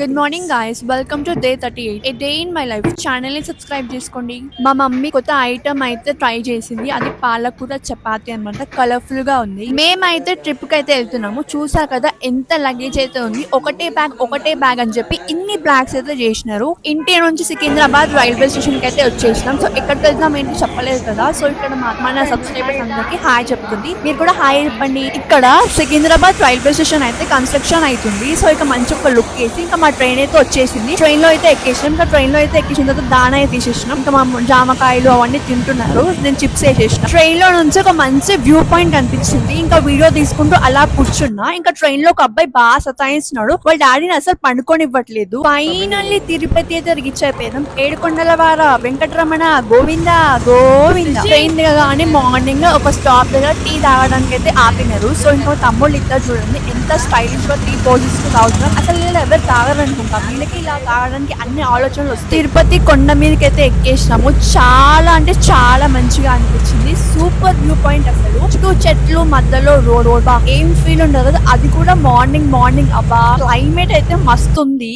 Good morning guys, welcome to day 38 A day in my life channel ని subscribe చేసుకోండి. మా mummy కొత్త item అయితే ట్రై చేసింది. అది పాలకూర చపాతి అన్నమాట. కలర్ఫుల్ గా ఉంది. మేమైతే ట్రిప్ కి అయితే వెళ్తున్నాము. చూసా కదా ఎంత లగేజ్ అయితే ఉంది. ఒకటే బ్యాగ్ అని చెప్పి ఇన్ని బ్యాగ్స్ అయితే చేసినారు. ఇంటి నుంచి సికింద్రాబాద్ రైల్వే స్టేషన్ కి అయితే వచ్చేసినాం. సో ఎక్కడికి వెళ్తాం ఏంటి చెప్పలేదు కదా. సో ఇక్కడ మన సబ్స్క్రైబర్స్ అందరికి హాయ్ చెప్తుంది. మీరు కూడా హాయ్ చెప్పండి. ఇక్కడ సికింద్రాబాద్ రైల్వే స్టేషన్ అయితే కన్స్ట్రక్షన్ అవుతుంది. సో ఇక మంచి ఒక లుక్ వేసి ఇంకా మా ట్రైన్ అయితే వచ్చేసింది. ట్రైన్ లో అయితే ఎక్కేసినాం. ఇంకా ట్రైన్ లో అయితే ఎక్కేసిన తర్వాత దానా అయితే తీసేసినాం. ఇంకా మా జామకాయలు అవన్నీ తింటున్నారు. నేను చిప్స్ వేసేసిన. ట్రైన్ లో నుంచి ఒక మంచి వ్యూ పాయింట్ కనిపించింది. ఇంకా వీడియో తీసుకుంటూ అలా కూర్చున్నా. ఇంకా ట్రైన్ లో ఒక అబ్బాయి బాగా సతాయిస్తున్నాడు. వాళ్ళ డాడీని అసలు పండుకొనివ్వట్లేదు. ఫైనల్లీ తిరుపతి అయితే రీచ్ అయిపోయాం. ఏడుకొండల వార వెంకటరమణ గోవింద గోవింద. ట్రైన్ దిగగానే మార్నింగ్ ఒక స్టాప్ దగ్గర టీ తాగడానికి అయితే ఆపినారు. సో ఇంకో తమ్ముళ్ళు ఇద్దరు చూడండి ఎంత స్టైలిష్ గా టీ పోజిస్ తాగుతున్నారు. అసలు వీళ్ళు ఎవరు తాగరనుకుంటా. వీళ్ళకి ఇలా తాగడానికి అన్ని ఆలోచనలు వస్తాయి. తిరుపతి కొండ మీదకి అయితే ఎక్కేసినాము. చాలా అంటే చాలా మంచిగా అనిపించింది. సూపర్ వ్యూ పాయింట్ అసలు. చుట్టూ చెట్లు మధ్యలో రోడ్ ఏం ఫీల్ ఉండదు. అది కూడా మార్నింగ్ అబ్బా క్లైమేట్ అయితే మస్తు ఉంది.